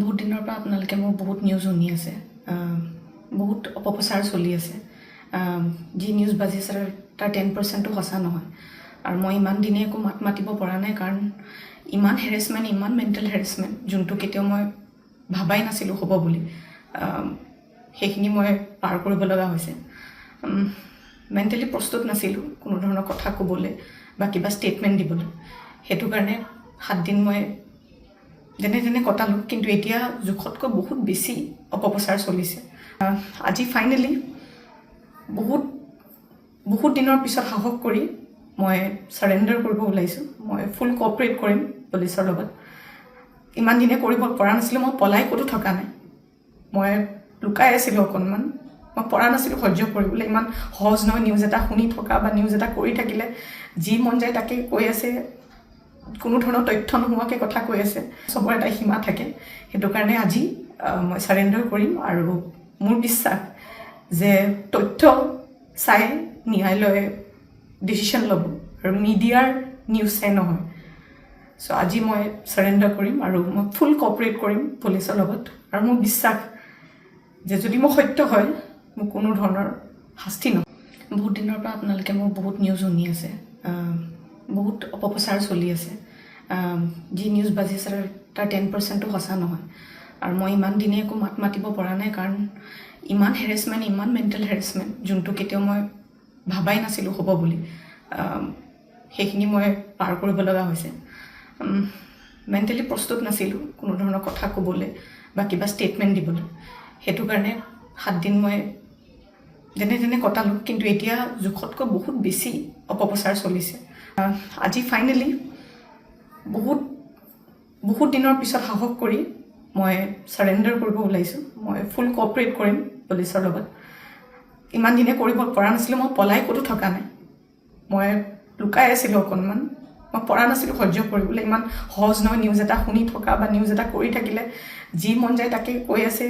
বহুত দিনৰ পৰা আপোনালোকে মোৰ বহুত নিউজ শুনি আছে, বহুত অপপ্ৰচাৰ চলি আছে। যি নিউজ বাজি আছে তাৰ 10%ও সঁচা নহয়। আৰু মই ইমান দিনে একো মাত মাতিব পৰা নাই, কাৰণ ইমান হেৰেছমেণ্ট, ইমান মেণ্টেল হেৰেছমেণ্ট, যোনটো কেতিয়াও মই ভাবাই নাছিলোঁ হ'ব বুলি, সেইখিনি মই পাৰ কৰিব লগা হৈছে। মেণ্টেলি প্ৰস্তুত নাছিলোঁ কোনো ধৰণৰ কথা ক'বলৈ বা কিবা ষ্টেটমেণ্ট দিবলৈ। সেইটো কাৰণে 7 দিন মই যেনে তেনে কটালোঁ, কিন্তু এতিয়া জোখতকৈ বহুত বেছি অপপ্ৰচাৰ চলিছে। আজি ফাইনেলি বহুত দিনৰ পিছত সাহস কৰি মই ছাৰেণ্ডাৰ কৰিব ওলাইছোঁ। মই ফুল কোঅপাৰেট কৰিম পুলিচৰ লগত। ইমান দিনে কৰিব পৰা নাছিলোঁ, মই পলাই ক'তো থকা নাই, মই লুকাই আছিলোঁ অকণমান, মই পৰা নাছিলোঁ সহ্য কৰিবলৈ। ইমান সহজ নহয় নিউজ এটা শুনি থকা বা নিউজ এটা কৰি থাকিলে, যি মন যায় তাকে কৈ আছে, কোনো ধৰণৰ তথ্য নোহোৱাকৈ কথা কৈ আছে। চবৰে এটা সীমা থাকে। সেইটো কাৰণে আজি মই ছাৰেণ্ডাৰ কৰিম, আৰু মোৰ বিশ্বাস যে তথ্য চাই ন্যায়ালয়ে ডিচিশ্যন ল'ব, আৰু মিডিয়াৰ নিউজ চাই নহয়। চ' আজি মই ছাৰেণ্ডাৰ কৰিম, আৰু মই ফুল কোঅপাৰেট কৰিম পুলিচৰ লগত। আৰু মোৰ বিশ্বাস যে যদি মোৰ সত্য হয়, মোক কোনো ধৰণৰ শাস্তি নহয়। বহুত দিনৰ পৰা আপোনালোকে মোৰ বহুত নিউজ শুনি আছে, বহুত অপপ্ৰচাৰ চলি আছে। যি নিউজ বাজি আছে তাৰ 10%ও সঁচা নহয়। আৰু মই ইমান দিনে একো মাত মাতিব পৰা নাই, কাৰণ ইমান হেৰেছমেণ্ট, ইমান মেণ্টেল হেৰেছমেণ্ট, যোনটো কেতিয়াও মই ভাবাই নাছিলোঁ হ'ব বুলি, সেইখিনি মই পাৰ কৰিব লগা হৈছে। মেণ্টেলি প্ৰস্তুত নাছিলোঁ কোনো ধৰণৰ কথা ক'বলৈ বা কিবা ষ্টেটমেণ্ট দিবলৈ। সেইটো কাৰণে 7 দিন মই যেনে তেনে কটালোঁ, কিন্তু এতিয়া জোখতকৈ বহুত বেছি অপপ্ৰচাৰ চলিছে। আজি ফাইনেলি বহুত দিনৰ পিছত সাহস কৰি মই ছাৰেণ্ডাৰ কৰিব ওলাইছোঁ। মই ফুল কোঅপাৰেট কৰিম পুলিচৰ লগত। ইমান দিনে কৰিব পৰা নাছিলোঁ, মই পলাই ক'তো থকা নাই, মই লুকাই আছিলোঁ অকণমান, মই পৰা নাছিলোঁ সহ্য কৰিবলৈ। ইমান সহজ নহয় নিউজ এটা শুনি থকা বা নিউজ এটা কৰি থাকিলে, যি মন যায় তাকে কৈ আছে,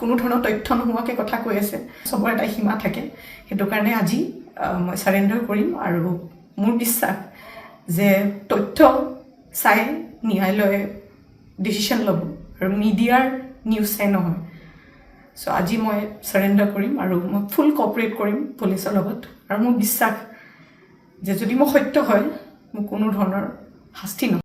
কোনো ধৰণৰ তথ্য নোহোৱাকৈ কথা কৈ আছে। চবৰে এটা সীমা থাকে। সেইটো কাৰণে আজি মই ছাৰেণ্ডাৰ কৰিম, আৰু মোৰ বিশ্বাস যে তথ্য চাই ন্যায়ালয়ে ডিচিশ্যন ল'ব, আৰু মিডিয়াৰ নিউজ চাই নহয়। চ' আজি মই ছাৰেণ্ডাৰ কৰিম, আৰু মই ফুল কোঅপাৰেট কৰিম পুলিচৰ লগত। আৰু মোৰ বিশ্বাস যে যদি মোৰ সত্য হয়, মোক কোনো ধৰণৰ শাস্তি নহয়।